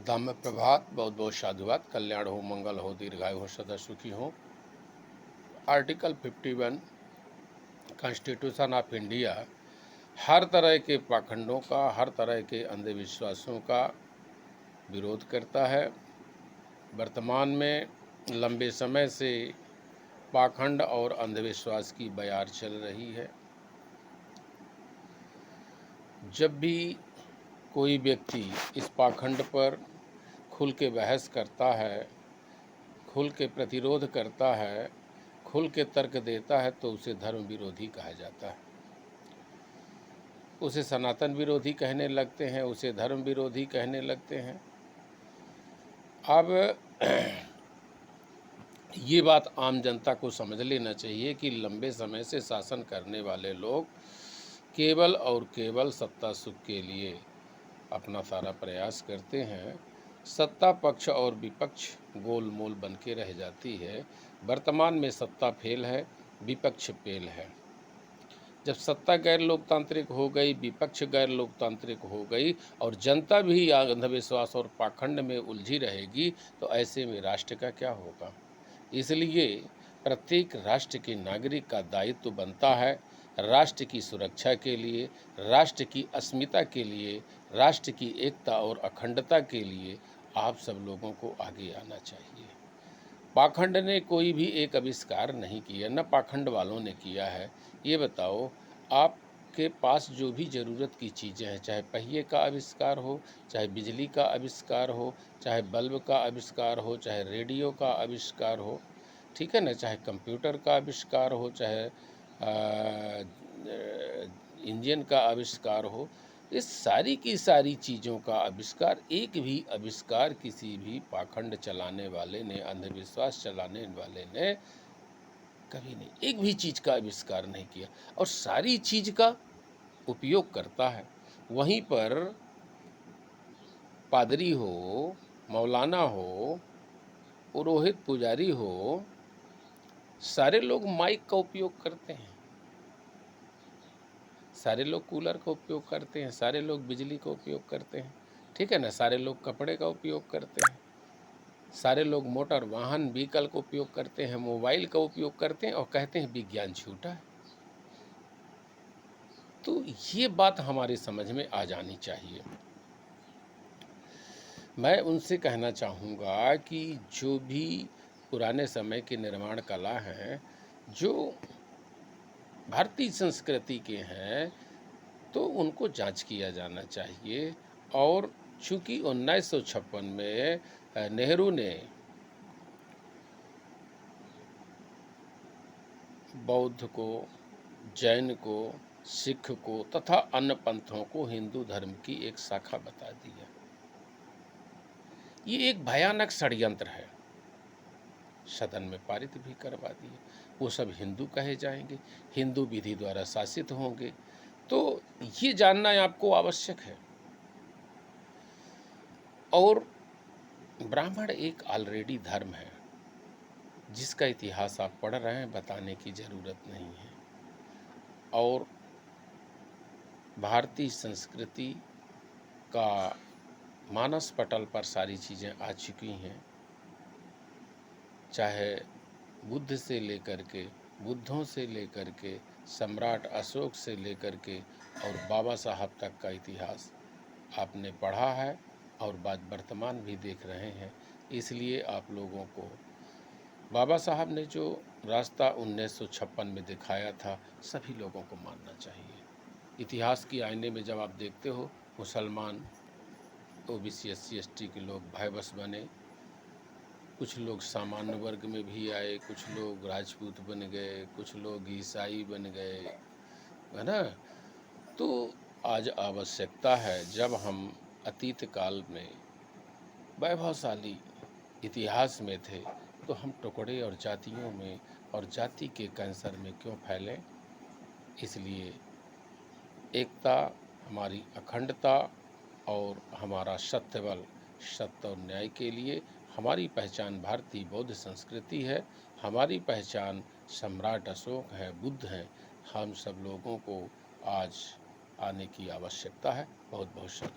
दाम्य प्रभात, बहुत बहुत साधुवाद। कल्याण हो, मंगल हो, दीर्घायु हो, सदा सुखी हो। आर्टिकल 51 कॉन्स्टिट्यूशन ऑफ इंडिया हर तरह के पाखंडों का, हर तरह के अंधविश्वासों का विरोध करता है। वर्तमान में लंबे समय से पाखंड और अंधविश्वास की बयार चल रही है। जब भी कोई व्यक्ति इस पाखंड पर खुल के बहस करता है, खुल के प्रतिरोध करता है, खुल के तर्क देता है, तो उसे धर्म विरोधी कहा जाता है। उसे सनातन विरोधी कहने लगते हैं, उसे धर्म विरोधी कहने लगते हैं। अब ये बात आम जनता को समझ लेना चाहिए कि लंबे समय से शासन करने वाले लोग केवल और केवल सत्ता सुख के लिए अपना सारा प्रयास करते हैं। सत्ता पक्ष और विपक्ष गोलमोल बन के रह जाती है। वर्तमान में सत्ता फेल है, विपक्ष फेल है। जब सत्ता गैर लोकतांत्रिक हो गई, विपक्ष गैर लोकतांत्रिक हो गई और जनता भी अंधविश्वास और पाखंड में उलझी रहेगी, तो ऐसे में राष्ट्र का क्या होगा। इसलिए प्रत्येक राष्ट्र के नागरिक का दायित्व बनता है राष्ट्र की सुरक्षा के लिए, राष्ट्र की अस्मिता के लिए, राष्ट्र की एकता और अखंडता के लिए आप सब लोगों को आगे आना चाहिए। पाखंड ने कोई भी एक आविष्कार नहीं किया, न पाखंड वालों ने किया है। ये बताओ, आपके पास जो भी ज़रूरत की चीज़ें हैं, चाहे पहिए का आविष्कार हो, चाहे बिजली का आविष्कार हो, चाहे बल्ब का आविष्कार हो, चाहे रेडियो का आविष्कार हो, ठीक है ना, चाहे कंप्यूटर का आविष्कार हो, चाहे इंजन का आविष्कार हो, इस सारी की सारी चीज़ों का आविष्कार, एक भी आविष्कार किसी भी पाखंड चलाने वाले ने, अंधविश्वास चलाने वाले ने कभी नहीं, एक भी चीज़ का आविष्कार नहीं किया और सारी चीज़ का उपयोग करता है। वहीं पर पादरी हो, मौलाना हो, पुरोहित पुजारी हो, सारे लोग माइक का उपयोग करते हैं, सारे लोग कूलर का उपयोग करते हैं, सारे लोग बिजली का उपयोग करते हैं, ठीक है ना, सारे लोग कपड़े का उपयोग करते हैं, सारे लोग मोटर वाहन व्हीकल का उपयोग करते हैं, मोबाइल का उपयोग करते हैं और कहते हैं विज्ञान झूठा है। तो ये बात हमारी समझ में आ जानी चाहिए। मैं उनसे कहना चाहूँगा कि जो भी पुराने समय के निर्माण कला हैं, जो भारतीय संस्कृति के हैं, तो उनको जांच किया जाना चाहिए। और चूँकि 1956 में नेहरू ने बौद्ध को, जैन को, सिख को तथा अन्य पंथों को हिंदू धर्म की एक शाखा बता दी है। ये एक भयानक षड्यंत्र है। सदन में पारित भी करवा दिए। वो सब हिंदू कहे जाएंगे, हिंदू विधि द्वारा शासित होंगे। तो ये जानना आपको आवश्यक है। और ब्राह्मण एक ऑलरेडी धर्म है जिसका इतिहास आप पढ़ रहे हैं, बताने की ज़रूरत नहीं है। और भारतीय संस्कृति का मानस पटल पर सारी चीज़ें आ चुकी हैं। चाहे बुद्ध से लेकर के, बुद्धों से लेकर के, सम्राट अशोक से लेकर के और बाबा साहब तक का इतिहास आपने पढ़ा है और बात वर्तमान भी देख रहे हैं। इसलिए आप लोगों को बाबा साहब ने जो रास्ता 1956 में दिखाया था, सभी लोगों को मानना चाहिए। इतिहास की आईने में जब आप देखते हो, मुसलमान, ओबीसी, SC ST के लोग भयवश बने, कुछ लोग सामान्य वर्ग में भी आए, कुछ लोग राजपूत बन गए, कुछ लोग ईसाई बन गए, है ना। तो आज आवश्यकता है, जब हम अतीत काल में वैभवशाली इतिहास में थे, तो हम टुकड़े और जातियों में और जाति के कैंसर में क्यों फैलें। इसलिए एकता, हमारी अखंडता और हमारा सत्यबल, सत्य और न्याय के लिए हमारी पहचान भारतीय बौद्ध संस्कृति है। हमारी पहचान सम्राट अशोक है, बुद्ध हैं। हम सब लोगों को आज आने की आवश्यकता है। बहुत बहुत शुक्रिया।